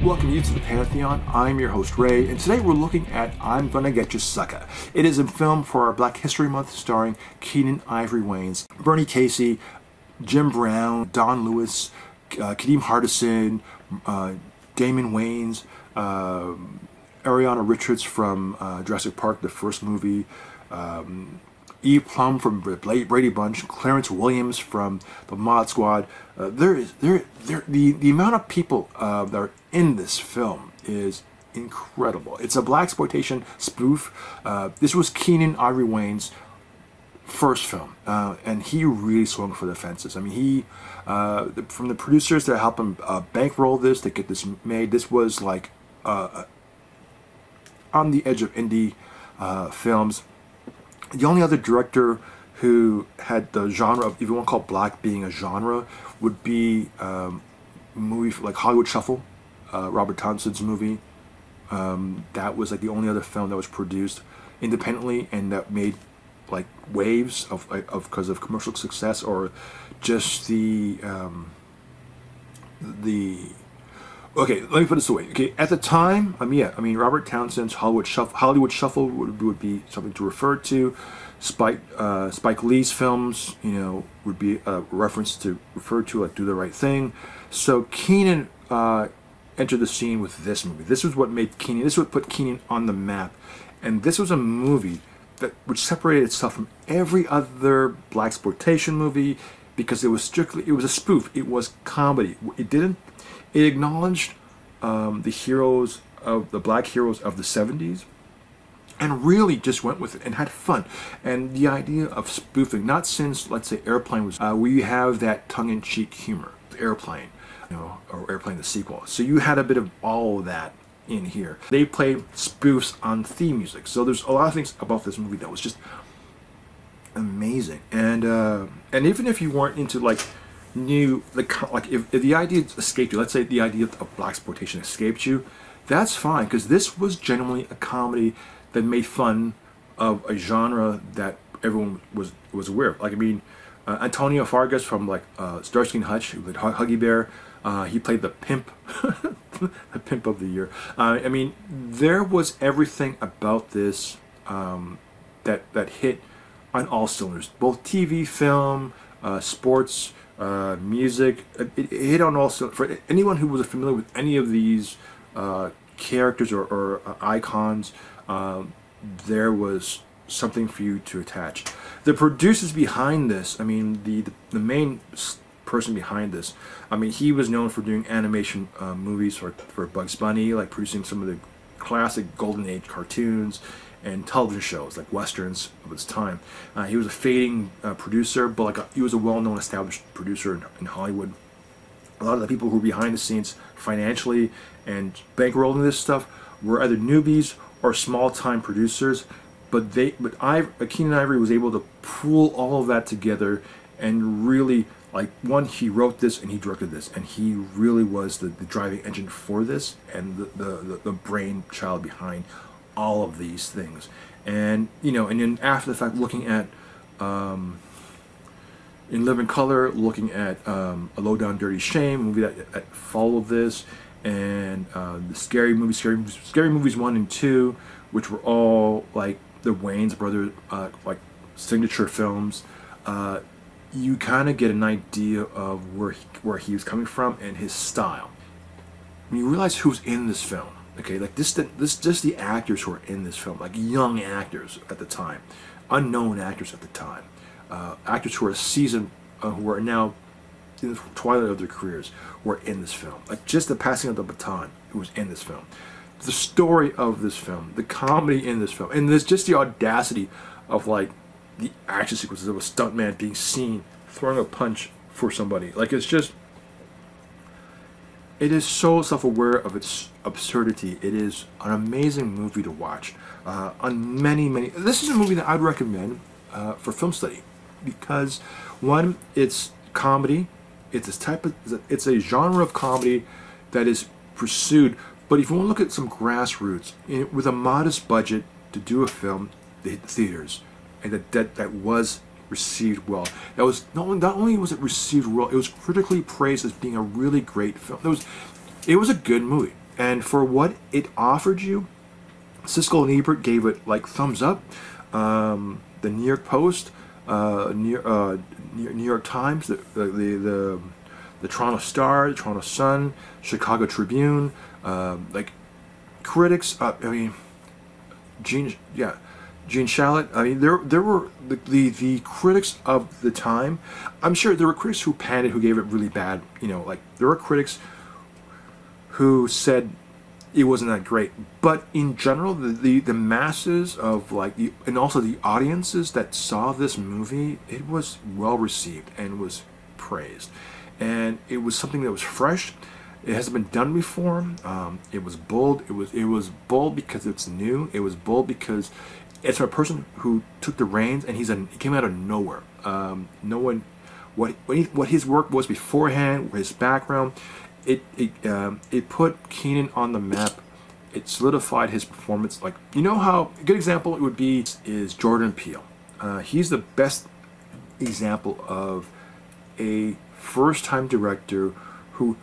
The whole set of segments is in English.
Welcome you to the Pantheon. I'm your host Ray, and today we're looking at I'm Gonna Get You Sucka. It is a film for our Black History Month starring Keenen Ivory Wayans, Bernie Casey, Jim Brown, Don Lewis, Kadeem Hardison, Damon Wayans, Ariana Richards from Jurassic Park, the first movie, Eve Plum from Brady Bunch, Clarence Williams from the Mod Squad. The amount of people that are in this film is incredible. It's a blaxploitation spoof. This was Keenen Ivory Wayans' first film, and he really swung for the fences. I mean, from the producers that helped him bankroll this to get this made, this was like on the edge of indie films. The only other director who had the genre of, if you want to call black being a genre, would be a movie like Hollywood Shuffle, Robert Townsend's movie. That was like the only other film that was produced independently and that made like waves of because of commercial success, or just okay, let me put this away. Okay, at the time, I mean, Robert Townsend's Hollywood Shuffle would be something to refer to. Spike Lee's films, would be a reference to refer to, like Do the Right Thing. So Keenen entered the scene with this movie. This was what made Keenen. This would put Keenen on the map, and this was a movie which separated itself from every other blaxploitation movie because it was a spoof. It was comedy. It acknowledged the heroes of the black heroes of the 70s and really just went with it and had fun. And the idea of spoofing, not since, let's say, Airplane was, we have that tongue-in-cheek humor, Airplane, or Airplane the sequel. So you had a bit of all of that in here. They played spoofs on theme music. So there's a lot of things about this movie that was just amazing. And even if you weren't into like if the idea escaped you, let's say the idea of blaxploitation escaped you, that's fine, because this was genuinely a comedy that made fun of a genre that everyone was aware of. Like, I mean, Antonio Fargas from like Starsky and Hutch, who played Huggy Bear, he played the pimp, the pimp of the year. I mean, there was everything about this that hit on all cylinders, both TV, film, sports, music. It hit on all cylinders. For anyone who was familiar with any of these characters or icons, there was something for you to attach. The producers behind this, I mean, the main person behind this, I mean, he was known for doing animation movies for Bugs Bunny, like producing some of the classic Golden Age cartoons and television shows, like westerns of its time. He was a fading producer, but he was a well-known established producer in Hollywood. A lot of the people who were behind the scenes financially and bankrolling this stuff were either newbies or small-time producers, but Keenen Ivory was able to pull all of that together and really, like, he wrote this and he directed this, and he really was the driving engine for this and the brainchild behind all of these things. And and then after the fact, looking at In Living Color, looking at A Low Down Dirty Shame, a movie that followed this, and the Scary Movies 1 and 2, which were all like the Wayans brothers like signature films. You kind of get an idea of where he was coming from and his style. When you realize who's in this film, okay, like just the actors who are in this film, like young actors at the time, unknown actors at the time, actors who are seasoned, who are now in the twilight of their careers, were in this film. Like just the passing of the baton, who was in this film, the story of this film, the comedy in this film, and there's just the audacity of like the action sequences of a stuntman being seen throwing a punch for somebody. Like, it's just, it is so self-aware of its absurdity. It is an amazing movie to watch on many. This is a movie that I'd recommend for film study because, one, it's comedy. It's a genre of comedy that is pursued. But if you want to look at some grassroots, with a modest budget to do a film that hit the theaters, and that was received well. That was not only was it received well, it was critically praised as being a really great film. It was a good movie. And for what it offered you, Siskel and Ebert gave it like thumbs up. The New York Post, New York Times, the Toronto Star, the Toronto Sun, Chicago Tribune, like critics. I mean, Gene Shalit. I mean, there were the critics of the time. I'm sure there were critics who panned it, who gave it really bad. You know, like there were critics who said it wasn't that great. But in general, the masses of like and also the audiences that saw this movie, it was well received and was praised, and it was something that was fresh. It hasn't been done before. It was bold. It was bold because it's new. It was bold because it's a person who took the reins, and he came out of nowhere. No one, what his work was beforehand, his background, it put Keenan on the map. It solidified his performance. Like, you know how a good example it would be is Jordan Peele. He's the best example of a first-time director who,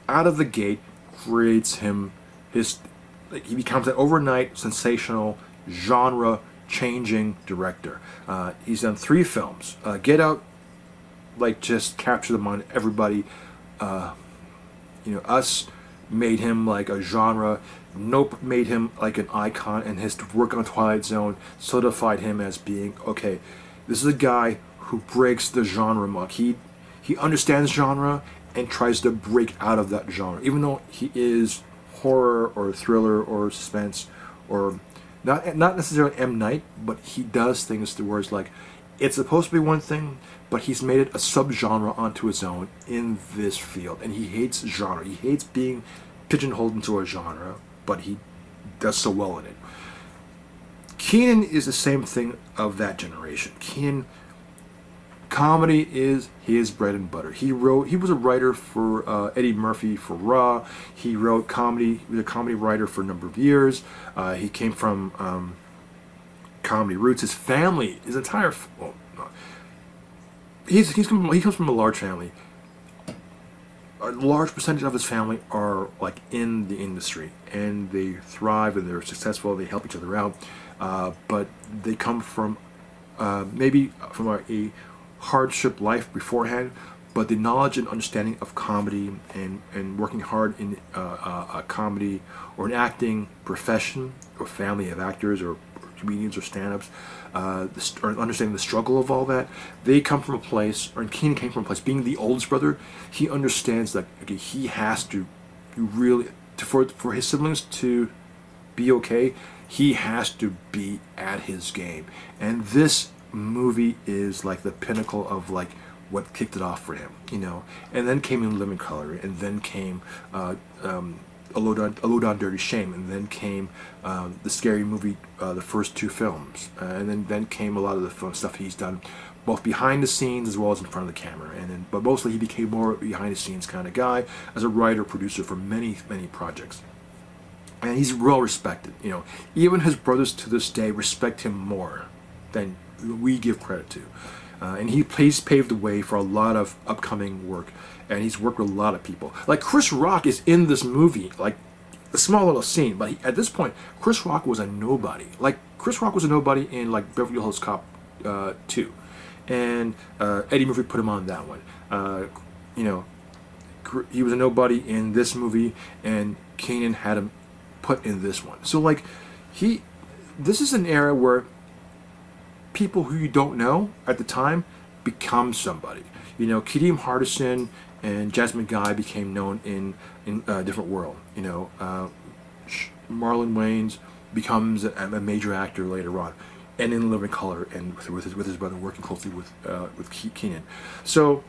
out of the gate, creates he becomes an overnight sensational genre-changing director. He's done 3 films. Get Out, like, just captured the mind of everybody. You know, Us made him like a genre. Nope made him like an icon, and his work on Twilight Zone solidified him as being, okay, this is a guy who breaks the genre muck. He understands genre and tries to break out of that genre, even though he is horror or thriller or suspense, or not necessarily M. Night, but he does things to where it's like, it's supposed to be one thing, but he's made it a subgenre onto his own in this field. And he hates genre. He hates being pigeonholed into a genre, but he does so well in it. Keenan is the same thing of that generation. Keenan, comedy is his bread and butter. He was a writer for Eddie Murphy for Raw. He wrote comedy. He was a comedy writer for a number of years. He came from comedy roots. His family, his entire, well, no, he comes from a large family. A large percentage of his family are like in the industry, and they thrive and they're successful. They help each other out, but they come from maybe from a hardship life beforehand, but the knowledge and understanding of comedy and working hard in a comedy or an acting profession or family of actors or comedians or stand-ups, or understanding the struggle of all that, they come from a place, or Keenan came from a place, being the oldest brother, he understands that, okay, he has to really, for his siblings to be okay, he has to be at his game. And this movie is like the pinnacle of like what kicked it off for him, you know. And then came In Living Color, and then came A Low Down Dirty Shame, and then came the Scary Movie, the first 2 films, and then came a lot of the fun stuff he's done, both behind the scenes as well as in front of the camera. But mostly he became more behind the scenes kind of guy as a writer producer for many projects. And he's well respected. You know, even his brothers to this day respect him more than we give credit to. And he's paved the way for a lot of upcoming work, and he's worked with a lot of people. Like Chris Rock is in this movie, like a small little scene, but at this point, Chris Rock was a nobody. Like Chris Rock was a nobody in like Beverly Hills Cop 2, and Eddie Murphy put him on that one. You know, he was a nobody in this movie, and Keenan had him put in this one. So like, this is an era where people who you don't know at the time become somebody. You know, Kadeem Hardison and Jasmine Guy became known in a different world. You know, Marlon Wayans becomes a major actor later on, and in Living Color, and with his brother working closely with Keenan. So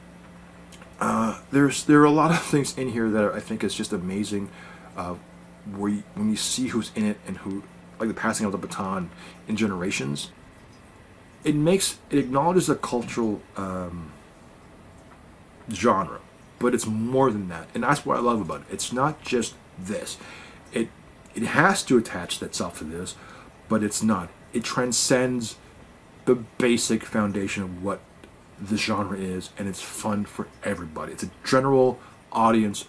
there are a lot of things in here that I think is just amazing. When you see who's in it and who, like the passing of the baton in generations. It acknowledges a cultural genre, but it's more than that, and that's what I love about it. It's not just this. It has to attach itself to this, but it's not. It transcends the basic foundation of what the genre is, and it's fun for everybody. It's a general audience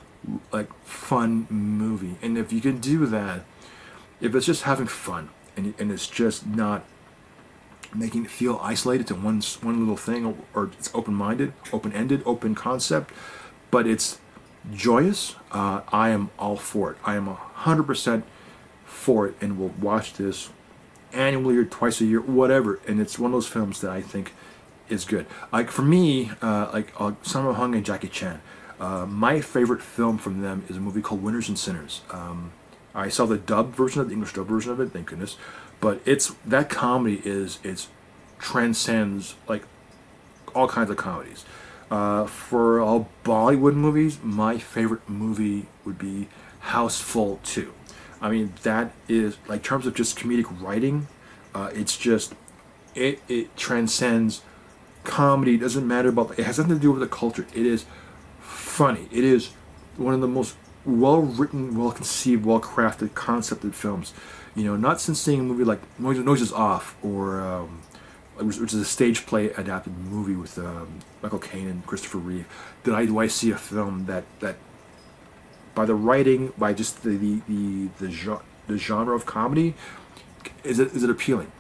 like fun movie. And if you can do that, if it's just having fun and it's just not making it feel isolated to one little thing, or it's open-minded, open-ended, open concept, but it's joyous, I am all for it. I am 100% for it, and will watch this annually or twice a year, whatever. And it's one of those films that I think is good. Like for me, Sammo Hung and Jackie Chan, my favorite film from them is a movie called Winners and Sinners. I saw the dubbed version of the English dub version of it, thank goodness. But that comedy transcends like all kinds of comedies. For all Bollywood movies, my favorite movie would be House Full 2. I mean, that is, like, in terms of just comedic writing, it's just, it transcends comedy. It doesn't matter about, it has nothing to do with the culture. It is funny. It is one of the most well-written, well-conceived, well-crafted, concepted films. You know, not since seeing a movie like Noises Off, or which is a stage play adapted movie with Michael Caine and Christopher Reeve, do I see a film that by the writing, by just the genre of comedy, is it appealing,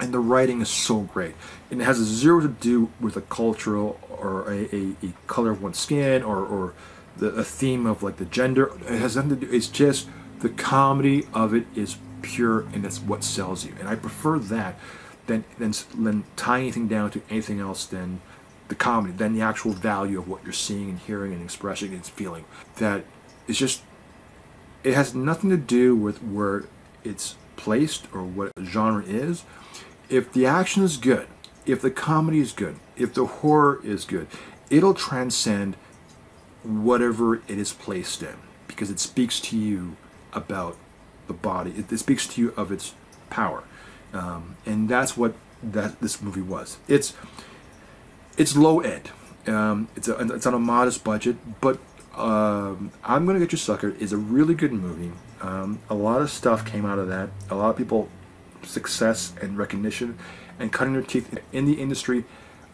and the writing is so great, and it has zero to do with a cultural or a color of one's skin, or a theme of like the gender. It has nothing to do. It's just the comedy of it is pure, and that's what sells you. And I prefer that than tying anything down to anything else than the comedy, than the actual value of what you're seeing and hearing and expressing and feeling. That it's just, it has nothing to do with where it's placed or what genre is. If the action is good, if the comedy is good, if the horror is good, it'll transcend whatever it is placed in, because it speaks to you about the body. It speaks to you of its power, and that's what this movie was. It's low end. It's on a modest budget, but I'm Gonna Get You Sucker is a really good movie. A lot of stuff came out of that. A lot of people, success and recognition and cutting their teeth in the industry,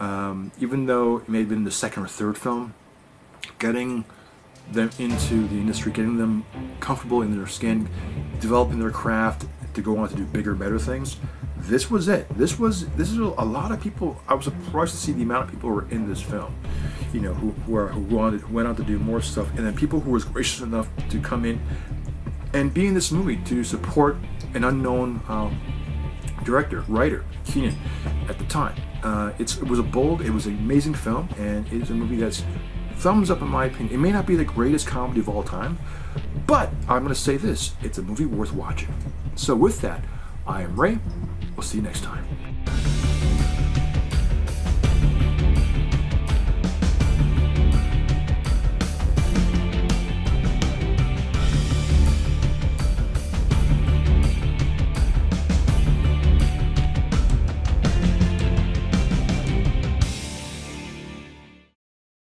even though it may have been the second or third film, getting them into the industry, getting them comfortable in their skin, developing their craft to go on to do bigger, better things. This was it. This is a lot of people. I was surprised to see the amount of people who were in this film, you know, who went on to do more stuff, and then people who was gracious enough to come in and be in this movie to support an unknown director, writer, Keenan, at the time. It was an amazing film, and it is a movie that's thumbs up in my opinion. It may not be the greatest comedy of all time, but I'm going to say this: it's a movie worth watching. So with that, I am Ray. We'll see you next time.